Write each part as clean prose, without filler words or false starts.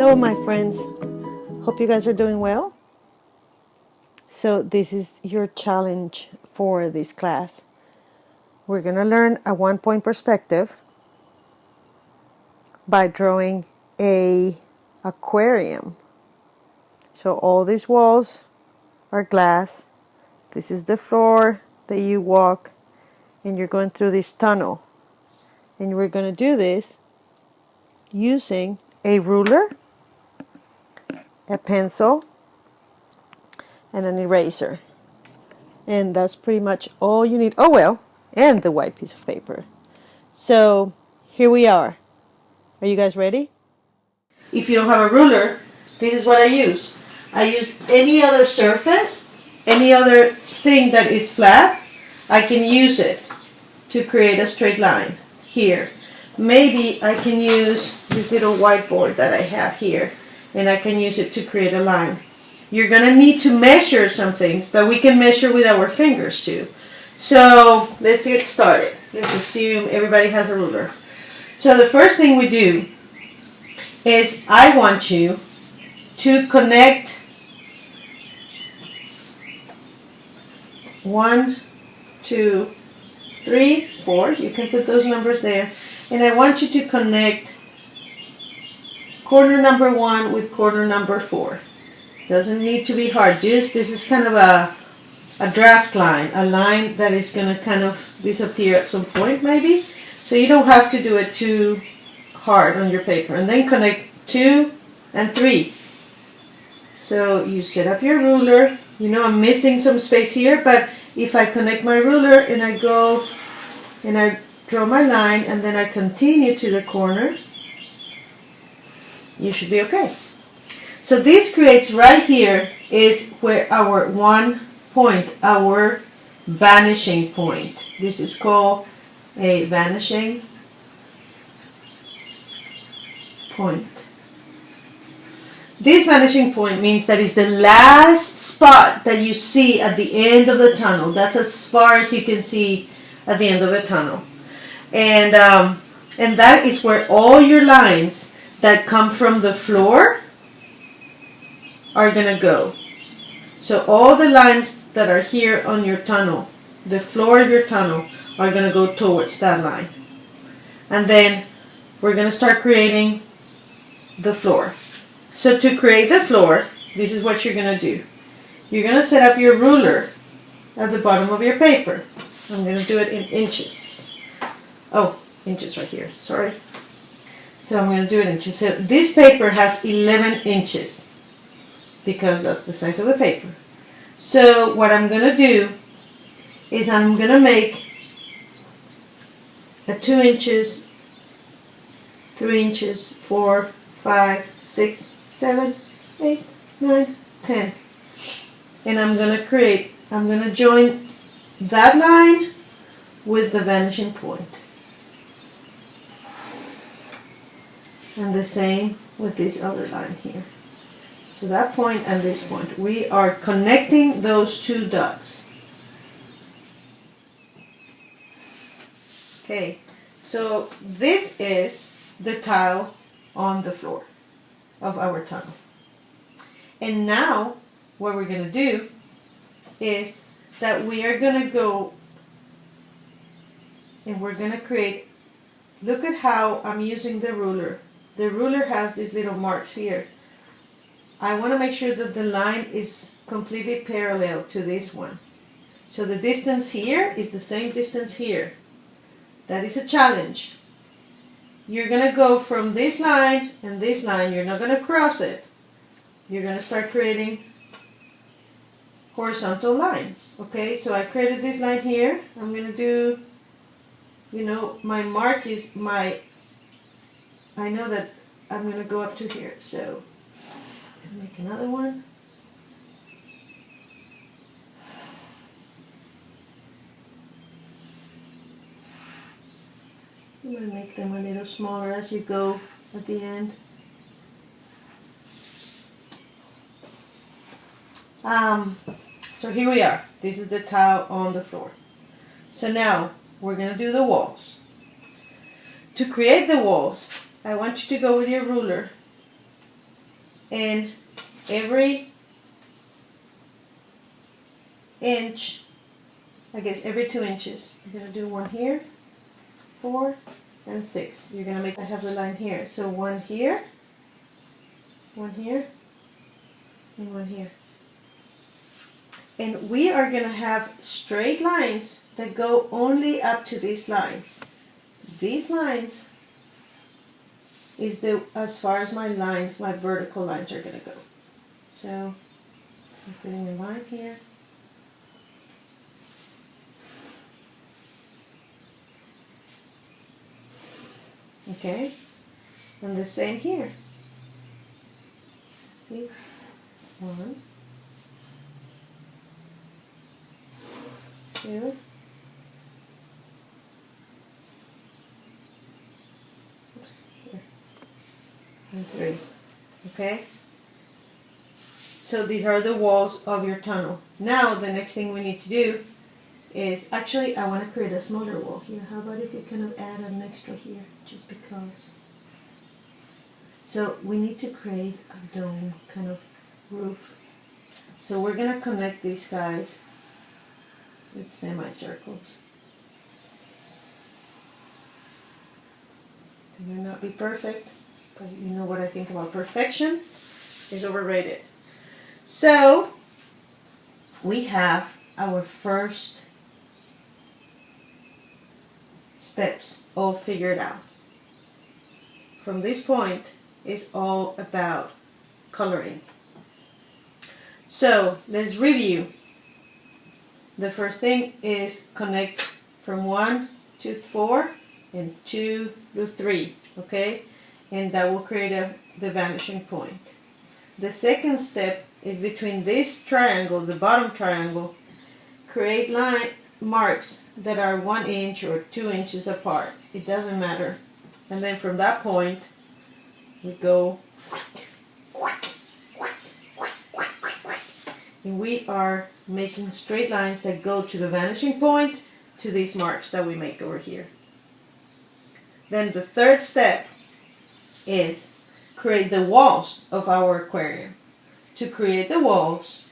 Hello, my friends. Hope you guys are doing well. So, this is your challenge for this class. We're going to learn a one-point perspective by drawing a aquarium. So, all these walls are glass. This is the floor that you walk, and you're going through this tunnel. And we're going to do this using a ruler, a pencil, and an eraser. And that's pretty much all you need. Oh well, and the white piece of paper. So here we are. Are you guys ready? If you don't have a ruler, this is what I use. I use any other surface, any other thing that is flat, I can use it to create a straight line here. Maybe I can use this little whiteboard that I have here, and I can use it to create a line. You're going to need to measure some things, but we can measure with our fingers too. So let's get started. Let's assume everybody has a ruler. So the first thing we do is I want you to connect 1, 2, 3, 4. You can put those numbers there. And I want you to connect corner number 1 with corner number 4. Doesn't need to be hard. This is kind of a draft line, a line that is going to kind of disappear at some point maybe. So you don't have to do it too hard on your paper. And then connect 2 and 3. So you set up your ruler. You know I'm missing some space here, but if I connect my ruler and I go and I draw my line and then I continue to the corner, you should be okay. So this creates right here is where our one point, our vanishing point. This is called a vanishing point. This vanishing point means that is the last spot that you see at the end of the tunnel. That's as far as you can see at the end of a tunnel. And that is where all your lines that come from the floor are going to go. So all the lines that are here on your tunnel, the floor of your tunnel, are going to go towards that line. And then we're going to start creating the floor. So to create the floor, this is what you're going to do. You're going to set up your ruler at the bottom of your paper. I'm going to do it in inches. Oh, inches right here, sorry. So I'm going to do it in inches. So this paper has 11 inches because that's the size of the paper. So what I'm going to do is I'm going to make a 2 inches, 3 inches, 4, 5, 6, 7, 8, 9, 10. And I'm going to join that line with the vanishing point. And the same with this other line here. So that point and this point, we are connecting those two dots. Okay, so this is the tile on the floor of our tunnel. And now what we're going to do is that we are going to go and we're going to create, look at how I'm using the ruler. The ruler has these little marks here. I want to make sure that the line is completely parallel to this one. So the distance here is the same distance here. That is a challenge. You're going to go from this line and this line. You're not going to cross it. You're going to start creating horizontal lines. Okay, so I created this line here. I'm going to do, my mark is I know that I'm going to go up to here. So make another one. I'm going to make them a little smaller as you go at the end. So here we are. This is the tile on the floor. So now we're going to do the walls. To create the walls, I want you to go with your ruler And every inch, I guess every 2 inches, you're going to do one here, 4, and 6. You're going to make, I have the line here. So one here, and one here. And we are going to have straight lines that go only up to this line. These lines is as far as my lines, my vertical lines are going to go. So I'm putting a line here. Okay, and the same here. See, 1, 2, here, and 3. Okay, so these are the walls of your tunnel. Now the next thing we need to do is, actually I want to create a smaller wall here. How about if we kind of add an extra here, just because. So we need to create a dome kind of roof. So we're going to connect these guys with semicircles. They may not be perfect, but you know what I think about perfection is overrated. So we have our first steps all figured out. From this point, it's all about coloring. So let's review. The first thing is connect from 1 to 4 and 2 to 3, okay? And that will create the vanishing point. The second step is between this triangle, the bottom triangle, create line marks that are 1 inch or 2 inches apart. It doesn't matter. And then from that point, we go, and we are making straight lines that go to the vanishing point, to these marks that we make over here. Then the third step is create the walls of our aquarium. To create the walls,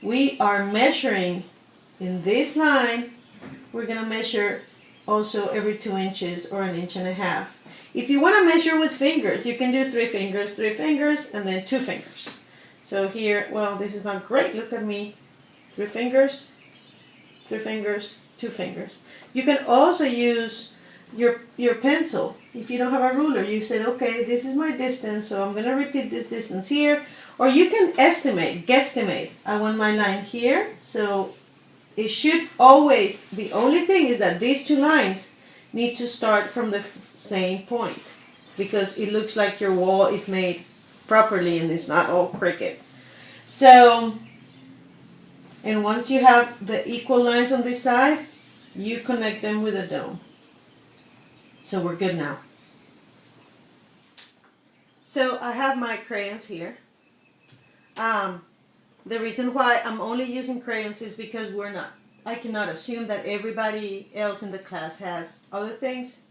we are measuring in this line. We're going to measure also every 2 inches or 1.5 inches. If you want to measure with fingers, you can do 3 fingers, and then 2 fingers. So here, well, this is not great. Look at me. 3 fingers, 2 fingers. You can also use your pencil. If you don't have a ruler, you said, okay, this is my distance, so I'm going to repeat this distance here. Or you can guesstimate. I want my line here, so it should always, the only thing is that these 2 lines need to start from the same point, because it looks like your wall is made properly and it's not all crooked. So, and once you have the equal lines on this side, you connect them with a dome. So we're good now. So I have my crayons here. The reason why I'm only using crayons is because I cannot assume that everybody else in the class has other things,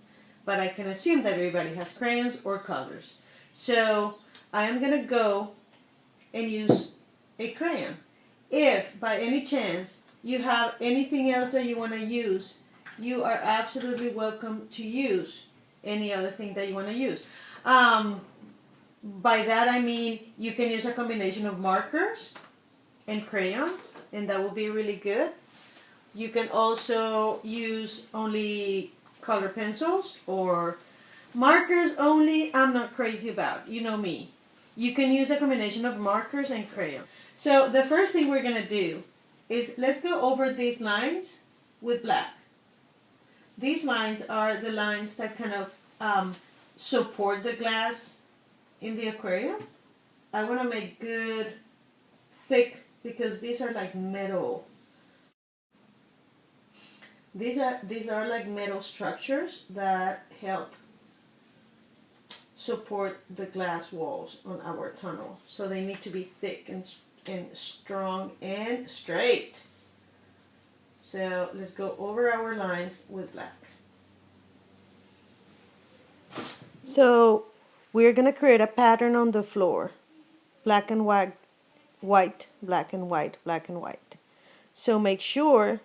but I can assume that everybody has crayons or colors. So I am going to go and use a crayon. If by any chance you have anything else that you want to use, you are absolutely welcome to use any other thing that you want to use. By that I mean you can use a combination of markers and crayons, and that will be really good. You can also use only color pencils or markers only. I'm not crazy about, you know me. You can use a combination of markers and crayon. So the first thing we're going to do is let's go over these lines with black. These lines are the lines that kind of support the glass in the aquarium. I want to make good thick, because these are like metal. These are like metal structures that help support the glass walls on our tunnel. So they need to be thick and strong and straight. So let's go over our lines with black. So we're going to create a pattern on the floor. black and white, white, black and white, black and white. So make sure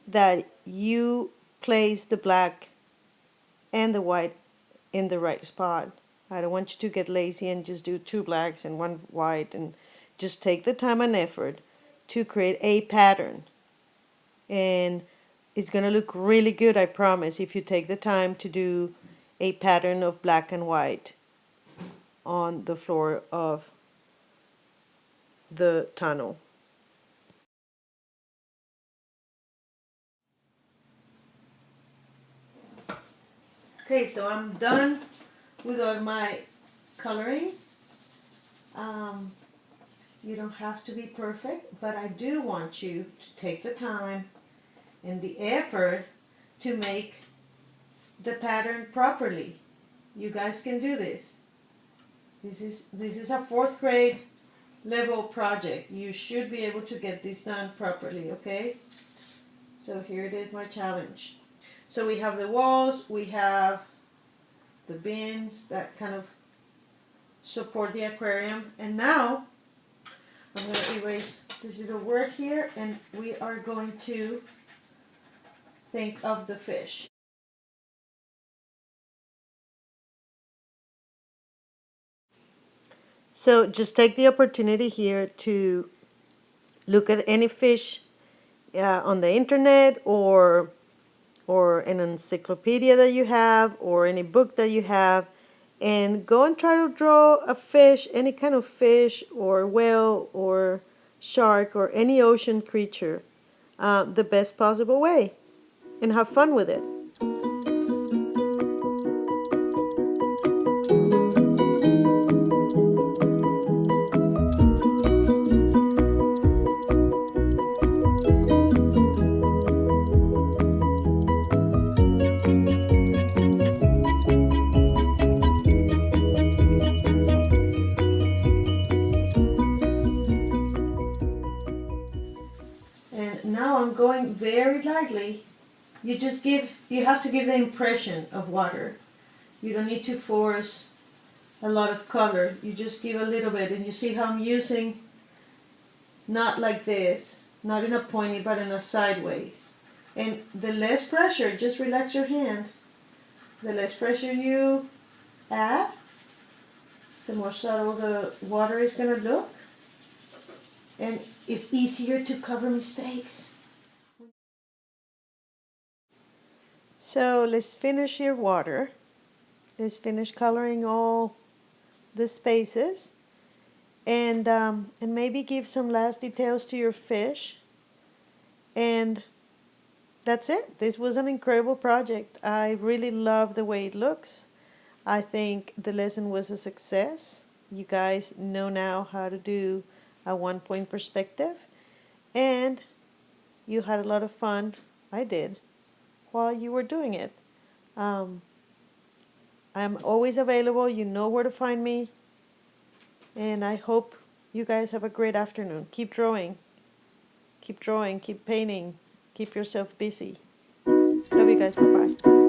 that you place the black and the white in the right spot. I don't want you to get lazy and just do 2 blacks and 1 white, and just take the time and effort to create a pattern. And it's going to look really good, I promise, if you take the time to do a pattern of black and white on the floor of the tunnel. Okay, so I'm done with all my coloring. You don't have to be perfect, but I do want you to take the time and the effort to make the pattern properly. You guys can do this. This is a 4th grade level project. You should be able to get this done properly, okay? So here it is, my challenge. So we have the walls, we have the bins that kind of support the aquarium, and now I'm going to erase this little word here, and we are going to think of the fish. So just take the opportunity here to look at any fish on the internet, or an encyclopedia that you have, or any book that you have, and go and try to draw a fish, any kind of fish or whale or shark or any ocean creature, the best possible way, and have fun with it. And now I'm going very lightly. You have to give the impression of water. You don't need to force a lot of color. You just give a little bit, and you see how I'm using, not like this, not in a pointy, but in a sideways. And the less pressure, just relax your hand. The less pressure you add, the more subtle the water is going to look. And it's easier to cover mistakes. So let's finish your water. Let's finish coloring all the spaces, and maybe give some last details to your fish. And that's it. This was an incredible project. I really love the way it looks. I think the lesson was a success. You guys know now how to do a 1-point perspective, and you had a lot of fun. I did, while you were doing it. I'm always available. You know where to find me. And I hope you guys have a great afternoon. Keep drawing, keep painting, keep yourself busy. Love you guys. Bye-bye.